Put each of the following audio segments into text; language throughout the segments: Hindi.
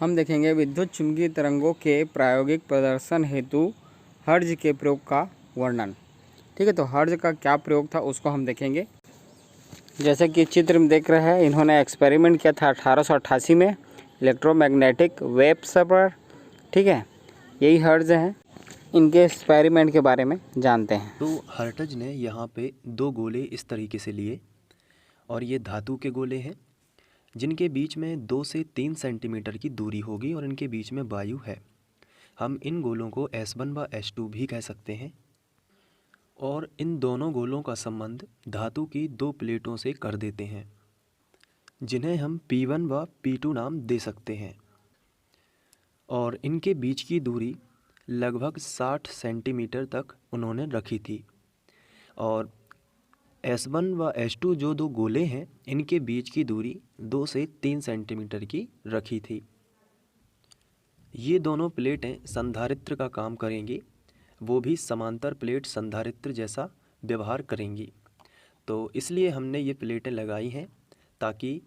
हम देखेंगे विद्युत चुम्बकीय तरंगों के प्रायोगिक प्रदर्शन हेतु हर्ट्ज के प्रयोग का वर्णन। ठीक है, तो हर्ट्ज का क्या प्रयोग था उसको हम देखेंगे। जैसे कि चित्र में देख रहे हैं, इन्होंने एक्सपेरिमेंट किया था 1888 में इलेक्ट्रोमैग्नेटिक वेव्स पर। ठीक है, यही हर्ट्ज हैं। इनके एक्सपेरिमेंट के बारे में जानते हैं। तो हर्ट्ज ने यहाँ पे दो गोले इस तरीके से लिए और ये धातु के गोले हैं जिनके बीच में 2 से 3 सेंटीमीटर की दूरी होगी और इनके बीच में वायु है। हम इन गोलों को S1 व S2 भी कह सकते हैं और इन दोनों गोलों का संबंध धातु की दो प्लेटों से कर देते हैं जिन्हें हम P1 व P2 नाम दे सकते हैं और इनके बीच की दूरी लगभग 60 सेंटीमीटर तक उन्होंने रखी थी और S1 व S2 जो दो गोले हैं इनके बीच की दूरी 2 से 3 सेंटीमीटर की रखी थी। ये दोनों प्लेटें संधारित्र का काम करेंगी, वो भी समांतर प्लेट संधारित्र जैसा व्यवहार करेंगी। तो इसलिए हमने ये प्लेटें लगाई हैं ताकि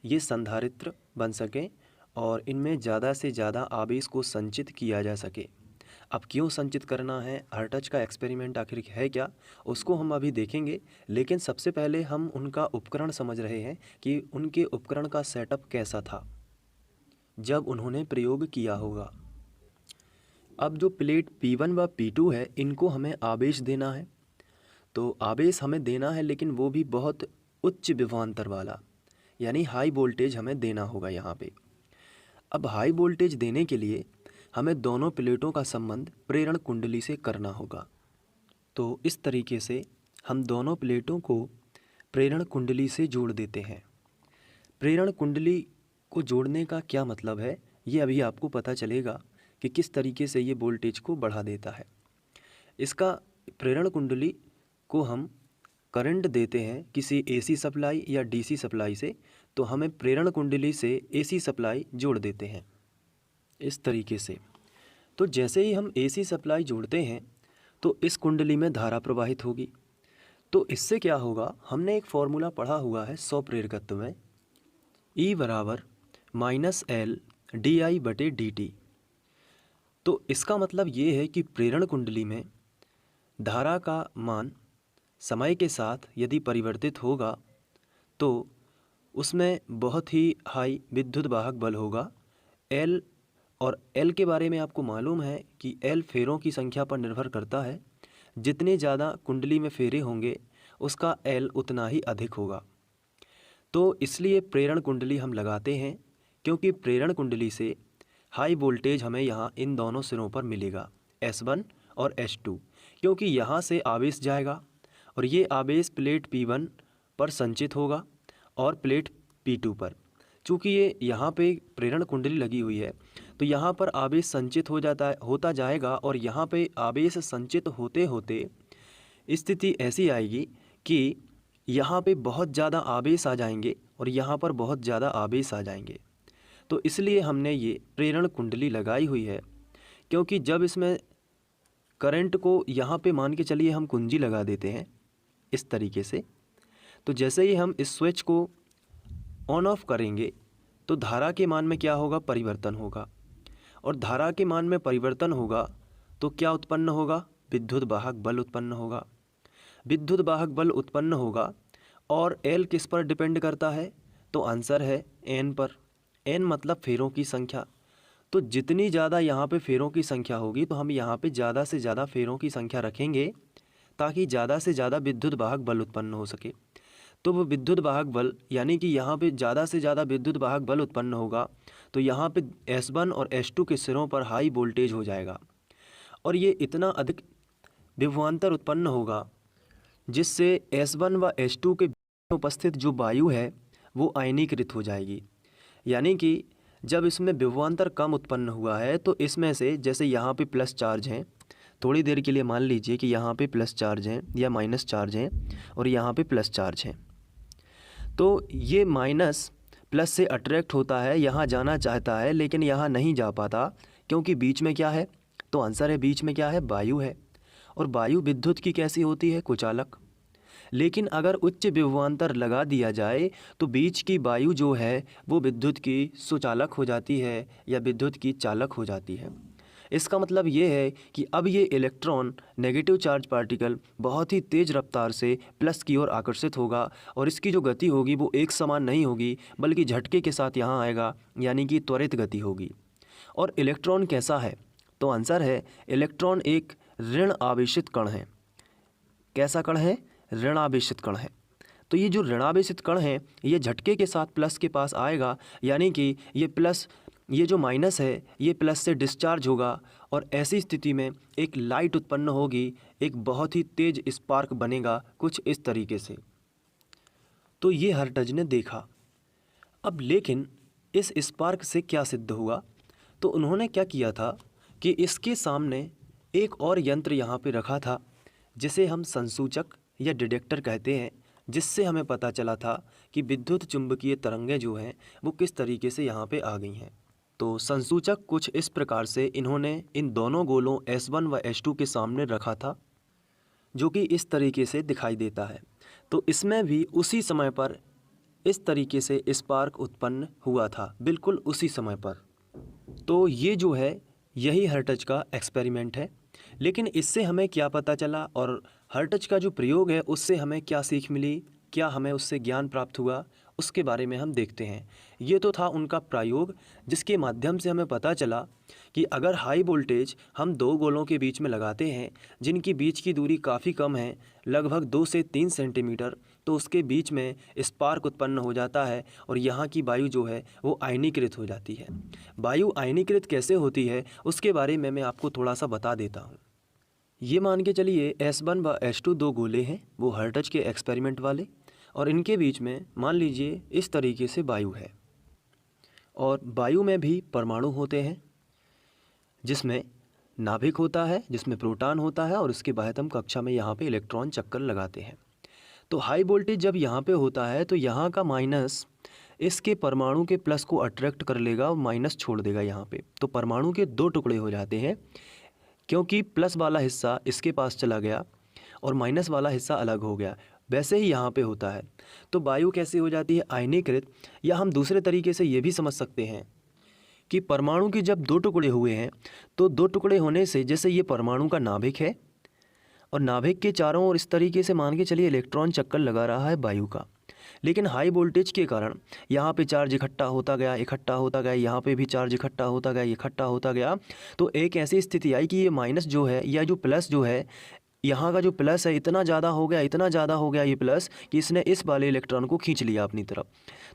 ये संधारित्र बन सकें और इनमें ज़्यादा से ज़्यादा आवेश को संचित किया जा सके। अब क्यों संचित करना है, हर्ट्ज का एक्सपेरिमेंट आखिर है क्या, उसको हम अभी देखेंगे। लेकिन सबसे पहले हम उनका उपकरण समझ रहे हैं कि उनके उपकरण का सेटअप कैसा था जब उन्होंने प्रयोग किया होगा। अब जो प्लेट P1 व P2 है इनको हमें आवेश देना है। तो आवेश हमें देना है लेकिन वो भी बहुत उच्च विभवांतर वाला, यानी हाई वोल्टेज हमें देना होगा यहाँ पे। अब हाई वोल्टेज देने के लिए हमें दोनों प्लेटों का संबंध प्रेरण कुंडली से करना होगा। तो इस तरीके से हम दोनों प्लेटों को प्रेरण कुंडली से जोड़ देते हैं। प्रेरण कुंडली को जोड़ने का क्या मतलब है, ये अभी आपको पता चलेगा कि किस तरीके से ये वोल्टेज को बढ़ा देता है। इसका प्रेरण कुंडली को हम करंट देते हैं किसी AC सप्लाई या DC सप्लाई से, तो हमें प्रेरण कुंडली से AC सप्लाई जोड़ देते हैं इस तरीके से। तो जैसे ही हम AC सप्लाई जोड़ते हैं तो इस कुंडली में धारा प्रवाहित होगी। तो इससे क्या होगा, हमने एक फॉर्मूला पढ़ा हुआ है स्वप्रेरकत्व में, E बराबर -L di/dt। तो इसका मतलब ये है कि प्रेरण कुंडली में धारा का मान समय के साथ यदि परिवर्तित होगा तो उसमें बहुत ही हाई विद्युत वाहक बल होगा L। और L के बारे में आपको मालूम है कि L फेरों की संख्या पर निर्भर करता है। जितने ज़्यादा कुंडली में फेरे होंगे उसका L उतना ही अधिक होगा। तो इसलिए प्रेरण कुंडली हम लगाते हैं क्योंकि प्रेरण कुंडली से हाई वोल्टेज हमें यहाँ इन दोनों सिरों पर मिलेगा, S1 और S2, क्योंकि यहाँ से आवेश जाएगा और ये आवेश प्लेट P1 पर संचित होगा और प्लेट P2 पर। चूँकि ये यहाँ पे प्रेरण कुंडली लगी हुई है तो यहाँ पर आवेश संचित होता जाएगा और यहाँ पे आवेश संचित होते होते स्थिति ऐसी आएगी कि यहाँ पे बहुत ज़्यादा आवेश आ जाएंगे और यहाँ पर बहुत ज़्यादा आवेश आ जाएंगे। तो इसलिए हमने ये प्रेरण कुंडली लगाई हुई है, क्योंकि जब इसमें करंट को यहाँ पे मान के चलिए हम कुंजी लगा देते हैं इस तरीके से, तो जैसे ही हम इस स्विच को ऑन ऑफ करेंगे तो धारा के मान में क्या होगा, परिवर्तन होगा। और धारा के मान में परिवर्तन होगा तो क्या उत्पन्न होगा, विद्युत वाहक बल उत्पन्न होगा। विद्युत वाहक बल उत्पन्न होगा और L किस पर डिपेंड करता है, तो आंसर है N पर। N मतलब फेरों की संख्या। तो जितनी ज़्यादा यहाँ पे फेरों की संख्या होगी तो हम यहाँ पे ज़्यादा से ज़्यादा फेरों की संख्या रखेंगे ताकि ज़्यादा से ज़्यादा विद्युत वाहक बल उत्पन्न हो सके। तो वो विद्युत वाहक बल, यानी कि यहाँ पे ज़्यादा से ज़्यादा विद्युत वाहक बल उत्पन्न होगा तो यहाँ पे S1 और S2 के सिरों पर हाई वोल्टेज हो जाएगा और ये इतना अधिक विभवांतर उत्पन्न होगा जिससे S1 व S2 के बीच में उपस्थित जो वायु है वो आयनीकृत हो जाएगी। यानी कि जब इसमें विभवांतर कम उत्पन्न हुआ है तो इसमें से, जैसे यहाँ पे प्लस चार्ज हैं, थोड़ी देर के लिए मान लीजिए कि यहाँ पे प्लस चार्ज हैं या माइनस चार्ज हैं और यहाँ पे प्लस चार्ज हैं, तो ये माइनस प्लस से अट्रैक्ट होता है, यहाँ जाना चाहता है लेकिन यहाँ नहीं जा पाता क्योंकि बीच में क्या है, तो आंसर है बीच में क्या है, वायु है। और वायु विद्युत की कैसी होती है, कुचालक। लेकिन अगर उच्च विभवांतर लगा दिया जाए तो बीच की वायु जो है वो विद्युत की सुचालक हो जाती है या विद्युत की चालक हो जाती है। इसका मतलब ये है कि अब ये इलेक्ट्रॉन नेगेटिव चार्ज पार्टिकल बहुत ही तेज़ रफ्तार से प्लस की ओर आकर्षित होगा और इसकी जो गति होगी वो एक समान नहीं होगी बल्कि झटके के साथ यहाँ आएगा, यानी कि त्वरित गति होगी। और इलेक्ट्रॉन कैसा है? तो आंसर है इलेक्ट्रॉन एक ऋण आवेशित कण है। कैसा कण है? ऋण आवेशित कण है। तो ये जो ऋणावेशित कण है ये झटके के साथ प्लस के पास आएगा, यानी कि ये जो माइनस है ये प्लस से डिस्चार्ज होगा और ऐसी स्थिति में एक लाइट उत्पन्न होगी, एक बहुत ही तेज स्पार्क बनेगा कुछ इस तरीके से। तो ये हर्ट्ज ने देखा। अब लेकिन इस स्पार्क से क्या सिद्ध हुआ? तो उन्होंने क्या किया था कि इसके सामने एक और यंत्र यहाँ पे रखा था जिसे हम संसूचक या डिटेक्टर कहते हैं, जिससे हमें पता चला था कि विद्युत चुंबकीय तरंगें जो हैं वो किस तरीके से यहाँ पे आ गई हैं। तो संसूचक कुछ इस प्रकार से इन्होंने इन दोनों गोलों S1 व S2 के सामने रखा था, जो कि इस तरीके से दिखाई देता है। तो इसमें भी उसी समय पर इस तरीके से स्पार्क उत्पन्न हुआ था, बिल्कुल उसी समय पर। तो ये जो है यही हर्ट्ज का एक्सपेरिमेंट है। लेकिन इससे हमें क्या पता चला और हर्ट्ज का जो प्रयोग है उससे हमें क्या सीख मिली, क्या हमें उससे ज्ञान प्राप्त हुआ, उसके बारे में हम देखते हैं। ये तो था उनका प्रयोग, जिसके माध्यम से हमें पता चला कि अगर हाई वोल्टेज हम दो गोलों के बीच में लगाते हैं जिनकी बीच की दूरी काफ़ी कम है, लगभग 2 से 3 सेंटीमीटर, तो उसके बीच में स्पार्क उत्पन्न हो जाता है और यहाँ की वायु जो है वो आयनीकृत हो जाती है। वायु आयनीकृत कैसे होती है उसके बारे में मैं आपको थोड़ा सा बता देता हूँ। ये मान के चलिए S1 व S2 दो गोले हैं, वो हर्ट्ज के एक्सपेरिमेंट वाले, और इनके बीच में मान लीजिए इस तरीके से वायु है और वायु में भी परमाणु होते हैं, जिसमें नाभिक होता है, जिसमें प्रोटॉन होता है और उसके बाद हम कक्षा में यहाँ पे इलेक्ट्रॉन चक्कर लगाते हैं। तो हाई वोल्टेज जब यहाँ पे होता है तो यहाँ का माइनस इसके परमाणु के प्लस को अट्रैक्ट कर लेगा और माइनस छोड़ देगा यहाँ पे। तो परमाणु के दो टुकड़े हो जाते हैं, क्योंकि प्लस वाला हिस्सा इसके पास चला गया और माइनस वाला हिस्सा अलग हो गया। वैसे ही यहाँ पे होता है। तो वायु कैसे हो जाती है? आयनीकृत। या हम दूसरे तरीके से ये भी समझ सकते हैं कि परमाणु के जब दो टुकड़े हुए हैं तो दो टुकड़े होने से, जैसे ये परमाणु का नाभिक है और नाभिक के चारों ओर इस तरीके से मान के चलिए इलेक्ट्रॉन चक्कर लगा रहा है वायु का, लेकिन हाई वोल्टेज के कारण यहाँ पे चार्ज इकट्ठा होता गया, यहाँ पे भी चार्ज इकट्ठा होता गया। तो एक ऐसी स्थिति आई कि ये माइनस जो है या जो प्लस जो है, यहाँ का जो प्लस है इतना ज़्यादा हो गया ये प्लस कि इसने इस वाले इलेक्ट्रॉन को खींच लिया अपनी तरफ।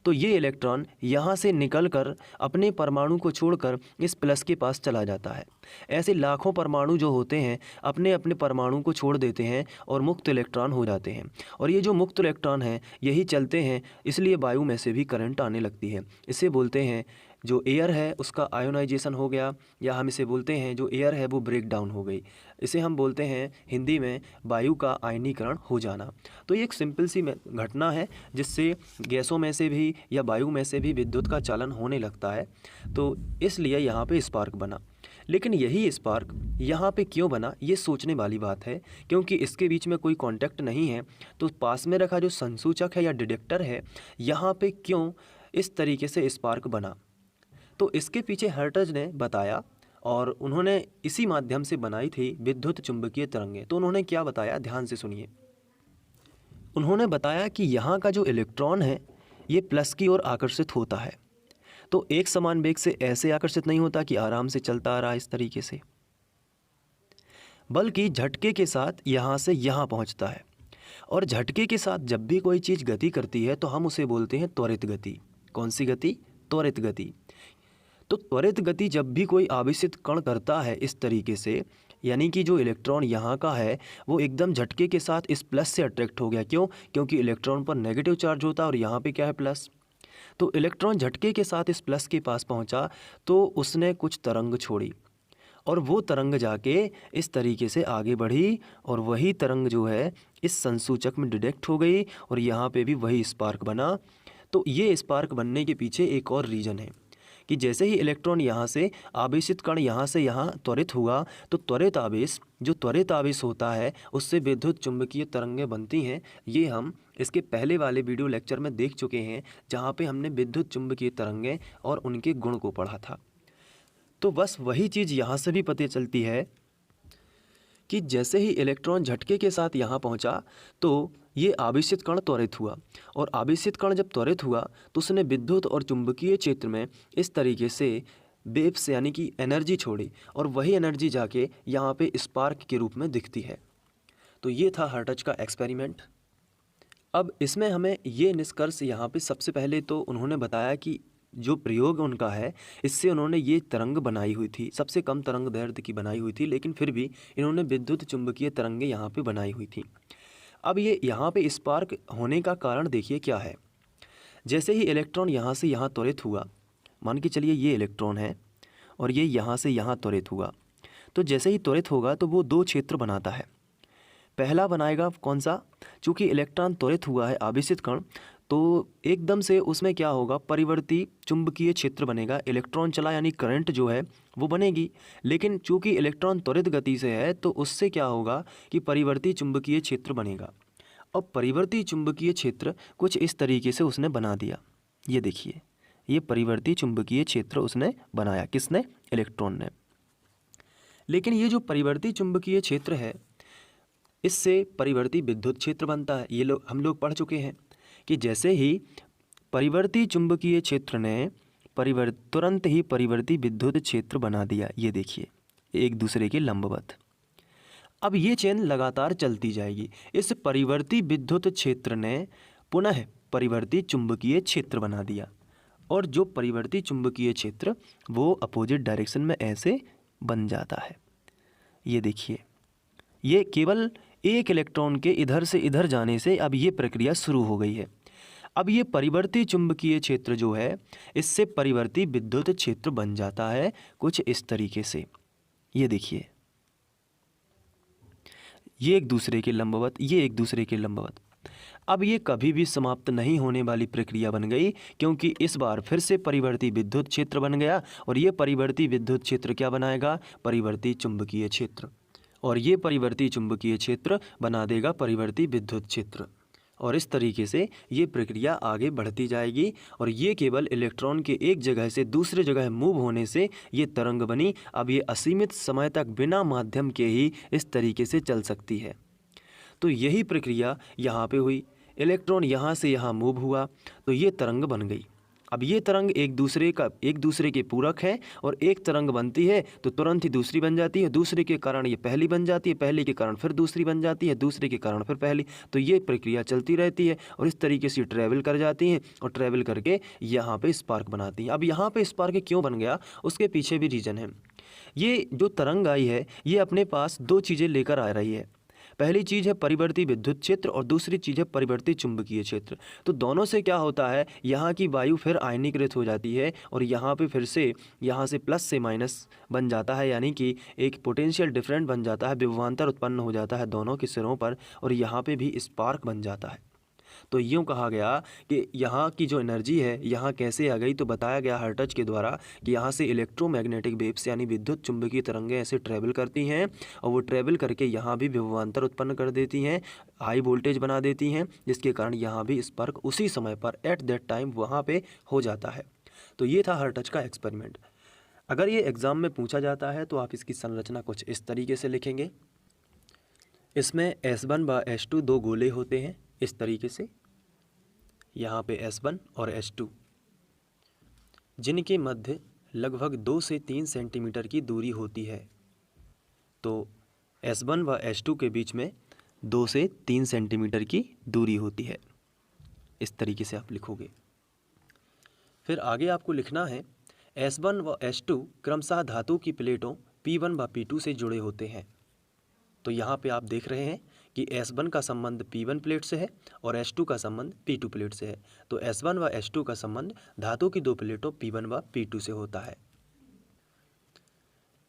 तो ये इलेक्ट्रॉन यहाँ से निकलकर अपने परमाणु को छोड़कर इस प्लस के पास चला जाता है। ऐसे लाखों परमाणु जो होते हैं अपने अपने परमाणु को छोड़ देते हैं और मुक्त इलेक्ट्रॉन हो जाते हैं। और ये जो मुक्त इलेक्ट्रॉन हैं यही चलते हैं, इसलिए वायु में से भी करंट आने लगती है। इसे बोलते हैं जो एयर है उसका आयोनाइजेशन हो गया, या हम इसे बोलते हैं जो एयर है वो ब्रेक डाउन हो गई। इसे हम बोलते हैं हिंदी में वायु का आयनीकरण हो जाना। तो ये एक सिंपल सी घटना है जिससे गैसों में से भी या वायु में से भी विद्युत का चालन होने लगता है। तो इसलिए यहाँ पे स्पार्क बना। लेकिन यही स्पार्क यहाँ पे क्यों बना, ये सोचने वाली बात है, क्योंकि इसके बीच में कोई कांटेक्ट नहीं है। तो पास में रखा जो संसूचक है या डिटेक्टर है, यहाँ पे क्यों इस तरीके से स्पार्क बना, तो इसके पीछे हर्ट्ज ने बताया और उन्होंने इसी माध्यम से बनाई थी विद्युत चुंबकीय तरंगें। तो उन्होंने क्या बताया, ध्यान से सुनिए। उन्होंने बताया कि यहाँ का जो इलेक्ट्रॉन है ये प्लस की ओर आकर्षित होता है। तो एक समान वेग से ऐसे आकर्षित नहीं होता कि आराम से चलता आ रहा है इस तरीके से, बल्कि झटके के साथ यहाँ से यहाँ पहुँचता है। और झटके के साथ जब भी कोई चीज़ गति करती है तो हम उसे बोलते हैं त्वरित गति। कौन सी गति? त्वरित गति। तो त्वरित गति जब भी कोई आवेशित कण करता है इस तरीके से, यानी कि जो इलेक्ट्रॉन यहाँ का है वो एकदम झटके के साथ इस प्लस से अट्रैक्ट हो गया। क्यों? क्योंकि इलेक्ट्रॉन पर नेगेटिव चार्ज होता है और यहाँ पे क्या है, प्लस। तो इलेक्ट्रॉन झटके के साथ इस प्लस के पास पहुँचा तो उसने कुछ तरंग छोड़ी और वो तरंग जाके इस तरीके से आगे बढ़ी और वही तरंग जो है इस संसूचक में डिटेक्ट हो गई और यहाँ पे भी वही स्पार्क बना। तो ये स्पार्क बनने के पीछे एक और रीज़न है कि जैसे ही इलेक्ट्रॉन यहाँ से आवेशित कण यहाँ से यहाँ त्वरित हुआ तो त्वरित आवेश, जो त्वरित आवेश होता है उससे विद्युत चुंबकीय तरंगें बनती हैं। ये हम इसके पहले वाले वीडियो लेक्चर में देख चुके हैं, जहाँ पे हमने विद्युत चुंबकीय तरंगें और उनके गुण को पढ़ा था। तो बस वही चीज़ यहाँ से भी पता चलती है कि जैसे ही इलेक्ट्रॉन झटके के साथ यहाँ पहुँचा तो ये आवेशित कण त्वरित हुआ, और आवेशित कण जब त्वरित हुआ तो उसने विद्युत और चुंबकीय क्षेत्र में इस तरीके से वेव्स यानी कि एनर्जी छोड़ी, और वही एनर्जी जाके यहाँ पे स्पार्क के रूप में दिखती है। तो ये था हर्ट्ज का एक्सपेरिमेंट। अब इसमें हमें ये निष्कर्ष यहाँ पे सबसे पहले तो उन्होंने बताया कि जो प्रयोग उनका है इससे उन्होंने ये तरंग बनाई हुई थी, सबसे कम तरंग दैर्ध्य की बनाई हुई थी, लेकिन फिर भी इन्होंने विद्युत चुंबकीय तरंगें यहाँ पे बनाई हुई थी। अब ये यहाँ पे स्पार्क होने का कारण देखिए क्या है। जैसे ही इलेक्ट्रॉन यहाँ से यहाँ त्वरित हुआ, मान के चलिए ये इलेक्ट्रॉन है और ये यहाँ से यहाँ त्वरित हुआ, तो जैसे ही त्वरित होगा तो वो दो क्षेत्र बनाता है। पहला बनाएगा कौन सा, चूँकि इलेक्ट्रॉन त्वरित हुआ है आवेशित कण, तो एकदम से उसमें क्या होगा, परिवर्ती चुंबकीय क्षेत्र बनेगा। इलेक्ट्रॉन चला यानी करंट जो है वो बनेगी, लेकिन चूँकि इलेक्ट्रॉन त्वरित गति से है तो उससे क्या होगा कि परिवर्ती चुंबकीय क्षेत्र बनेगा। अब परिवर्ती चुंबकीय क्षेत्र कुछ इस तरीके से उसने बना दिया। ये देखिए, ये परिवर्ती चुंबकीय क्षेत्र उसने बनाया, किसने, इलेक्ट्रॉन ने। लेकिन ये जो परिवर्ती चुंबकीय क्षेत्र है इससे परिवर्ती विद्युत क्षेत्र बनता है। ये हम लोग पढ़ चुके हैं कि जैसे ही परिवर्ती चुंबकीय क्षेत्र ने तुरंत ही परिवर्ती विद्युत क्षेत्र बना दिया। ये देखिए, एक दूसरे के लंबवत। अब ये चेन लगातार चलती जाएगी। इस परिवर्ती विद्युत क्षेत्र ने पुनः परिवर्ती चुंबकीय क्षेत्र बना दिया, और जो परिवर्ती चुंबकीय क्षेत्र वो अपोजिट डायरेक्शन में ऐसे बन जाता है। ये देखिए, ये केवल एक इलेक्ट्रॉन के इधर से इधर जाने से अब ये प्रक्रिया शुरू हो गई है। अब ये परिवर्ती चुंबकीय क्षेत्र जो है इससे परिवर्ती विद्युत क्षेत्र बन जाता है कुछ इस तरीके से। ये देखिए, ये एक दूसरे के लंबवत, ये एक दूसरे के लंबवत। अब ये कभी भी समाप्त नहीं होने वाली प्रक्रिया बन गई, क्योंकि इस बार फिर से परिवर्ती विद्युत क्षेत्र बन गया, और ये परिवर्ती विद्युत क्षेत्र क्या बनाएगा, परिवर्ती चुंबकीय क्षेत्र, और ये परिवर्ती चुंबकीय क्षेत्र बना देगा परिवर्ती विद्युत क्षेत्र। और इस तरीके से ये प्रक्रिया आगे बढ़ती जाएगी, और ये केवल इलेक्ट्रॉन के एक जगह से दूसरे जगह मूव होने से ये तरंग बनी। अब ये असीमित समय तक बिना माध्यम के ही इस तरीके से चल सकती है। तो यही प्रक्रिया यहाँ पे हुई, इलेक्ट्रॉन यहाँ से यहाँ मूव हुआ तो ये तरंग बन गई। अब ये तरंग एक दूसरे के पूरक है, और एक तरंग बनती है तो तुरंत ही दूसरी बन जाती है, दूसरे के कारण ये पहली बन जाती है, पहले के कारण फिर दूसरी बन जाती है, दूसरे के कारण फिर पहली। तो ये प्रक्रिया चलती रहती है, और इस तरीके से ट्रैवल कर जाती हैं, और ट्रैवल करके यहाँ पे स्पार्क बनाती हैं। अब यहाँ पे स्पार्क क्यों बन गया, उसके पीछे भी रीज़न है। ये जो तरंग आई है ये अपने पास दो चीज़ें लेकर आ रही है। पहली चीज़ है परिवर्ती विद्युत क्षेत्र, और दूसरी चीज़ है परिवर्ती चुंबकीय क्षेत्र। तो दोनों से क्या होता है, यहाँ की वायु फिर आयनीकृत हो जाती है, और यहाँ पे फिर से यहाँ से प्लस से माइनस बन जाता है, यानी कि एक पोटेंशियल डिफरेंट बन जाता है, विभवांतर उत्पन्न हो जाता है दोनों के सिरों पर, और यहाँ पे भी स्पार्क बन जाता है। तो यूँ कहा गया कि यहाँ की जो एनर्जी है यहाँ कैसे आ गई, तो बताया गया हर्ट्ज के द्वारा कि यहाँ से इलेक्ट्रोमैग्नेटिक वेव्स यानी विद्युत चुंबकीय तरंगें ऐसे ट्रैवल करती हैं, और वो ट्रैवल करके यहाँ भी विभवांतर उत्पन्न कर देती हैं, हाई वोल्टेज बना देती हैं, जिसके कारण यहाँ भी स्पार्क उसी समय पर एट दैट टाइम वहाँ पर हो जाता है। तो ये था हर्ट्ज का एक्सपेरिमेंट। अगर ये एग्ज़ाम में पूछा जाता है तो आप इसकी संरचना कुछ इस तरीके से लिखेंगे। इसमें S1 व S2 दो गोले होते हैं इस तरीके से, यहाँ पे S1 और S2, जिनके मध्य लगभग 2 से 3 सेंटीमीटर की दूरी होती है। तो S1 व S2 के बीच में 2 से 3 सेंटीमीटर की दूरी होती है, इस तरीके से आप लिखोगे। फिर आगे आपको लिखना है S1 व S2 क्रमशः धातु की प्लेटों P1 व P2 से जुड़े होते हैं। तो यहाँ पे आप देख रहे हैं कि S1 का संबंध P1 प्लेट से है और S2 का संबंध P2 प्लेट से है। तो S1 व S2 का संबंध धातु की दो प्लेटों P1 व P2 से होता है।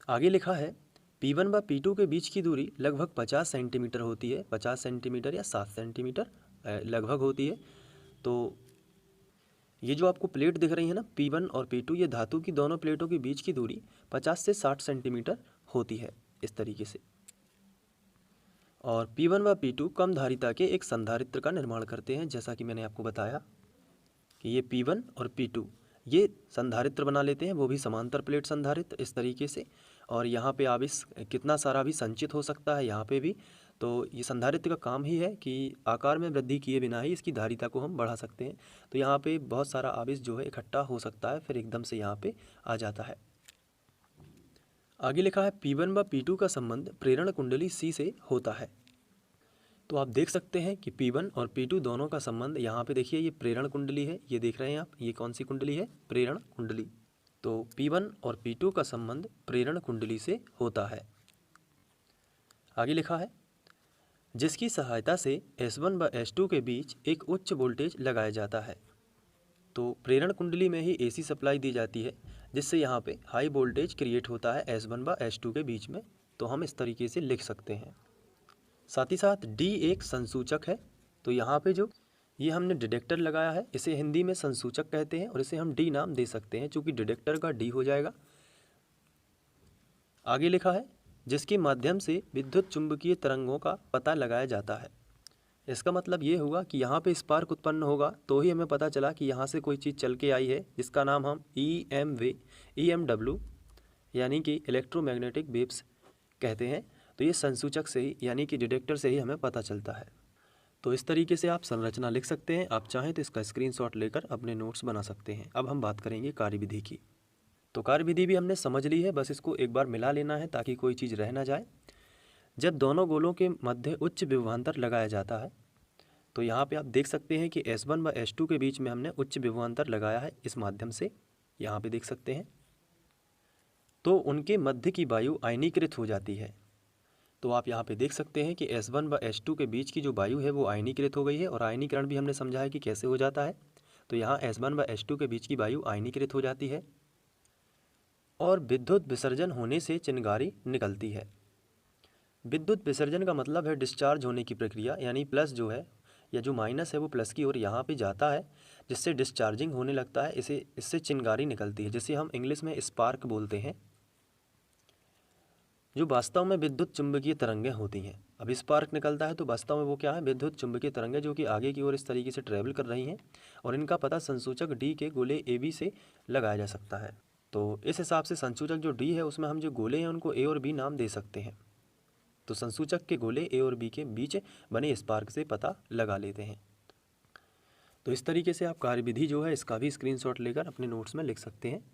आगे लिखा है P1 व P2 के बीच की दूरी लगभग 50 सेंटीमीटर होती है, 50 सेंटीमीटर या 7 सेंटीमीटर लगभग होती है। तो ये जो आपको प्लेट दिख रही है ना P1 और P2, ये धातु की दोनों प्लेटों के बीच की दूरी 50 से 60 सेंटीमीटर होती है इस तरीके से। और P1 व P2 कम धारिता के एक संधारित्र का निर्माण करते हैं। जैसा कि मैंने आपको बताया कि ये P1 और P2 ये संधारित्र बना लेते हैं, वो भी समांतर प्लेट संधारित्र इस तरीके से। और यहाँ पे आवेश कितना सारा भी संचित हो सकता है यहाँ पे भी। तो ये संधारित्र का काम ही है कि आकार में वृद्धि किए बिना ही इसकी धारिता को हम बढ़ा सकते हैं। तो यहाँ पे बहुत सारा आवेश जो है इकट्ठा हो सकता है, फिर एकदम से यहाँ पे आ जाता है। आगे लिखा है P1 व P2 का संबंध प्रेरण कुंडली C से होता है। तो आप देख सकते हैं कि P1 और P2 दोनों का संबंध, यहाँ पे देखिए ये प्रेरण कुंडली है, ये देख रहे हैं आप, ये कौन सी कुंडली है? प्रेरण कुंडली। तो P1 और P2 का संबंध प्रेरण कुंडली से होता है। आगे लिखा है जिसकी सहायता से S1 व S2 के बीच एक उच्च वोल्टेज लगाया जाता है। तो प्रेरण कुंडली में ही AC सप्लाई दी जाती है, जिससे यहाँ पे हाई वोल्टेज क्रिएट होता है S1 व S2 के बीच में। तो हम इस तरीके से लिख सकते हैं। साथ ही साथ D एक संसूचक है। तो यहाँ पे जो ये हमने डिटेक्टर लगाया है, इसे हिंदी में संसूचक कहते हैं और इसे हम D नाम दे सकते हैं, चूँकि डिटेक्टर का D हो जाएगा। आगे लिखा है जिसके माध्यम से विद्युत चुंबकीय तरंगों का पता लगाया जाता है। इसका मतलब ये हुआ कि यहाँ पे स्पार्क उत्पन्न होगा तो ही हमें पता चला कि यहाँ से कोई चीज़ चल के आई है, जिसका नाम हम EMW यानी कि इलेक्ट्रोमैग्नेटिक वेव्स कहते हैं। तो ये संसूचक से ही यानी कि डिटेक्टर से ही हमें पता चलता है। तो इस तरीके से आप संरचना लिख सकते हैं। आप चाहें तो इसका स्क्रीनशॉट लेकर अपने नोट्स बना सकते हैं। अब हम बात करेंगे कार्यविधि की। तो कार्यविधि भी हमने समझ ली है, बस इसको एक बार मिला लेना है ताकि कोई चीज़ रह ना जाए। जब दोनों गोलों के मध्य उच्च विभवांतर लगाया जाता है, तो यहाँ पे आप देख सकते हैं कि S1 व S2 के बीच में हमने उच्च विभवांतर लगाया है इस माध्यम से, यहाँ पे देख सकते हैं। तो उनके मध्य की वायु आयनीकृत हो जाती है। तो आप यहाँ पे देख सकते हैं कि S1 व S2 के बीच की जो वायु है वो आयनीकृत हो गई है। और आयनीकरण भी हमने समझा है कि कैसे हो जाता है। तो यहाँ S1 व S2 के बीच की वायु आयनीकृत हो जाती है और विद्युत विसर्जन होने से चिंगारी निकलती है। विद्युत विसर्जन का मतलब है डिस्चार्ज होने की प्रक्रिया, यानी प्लस जो है या जो माइनस है वो प्लस की ओर यहाँ पे जाता है, जिससे डिस्चार्जिंग होने लगता है। इससे चिंगारी निकलती है, जिसे हम इंग्लिश में स्पार्क बोलते हैं, जो वास्तव में विद्युत चुंबकीय तरंगें होती हैं। अब स्पार्क निकलता है तो वास्तव में वो क्या है? विद्युत चुंबकीय तरंगें, जो कि आगे की ओर इस तरीके से ट्रैवल कर रही हैं। और इनका पता संसूचक D के गोले AB से लगाया जा सकता है। तो इस हिसाब से संसूचक जो D है उसमें हम जो गोले हैं उनको A और B नाम दे सकते हैं। तो संसूचक के गोले A और B के बीच बने स्पार्क से पता लगा लेते हैं। तो इस तरीके से आप कार्यविधि जो है इसका भी स्क्रीनशॉट लेकर अपने नोट्स में लिख सकते हैं।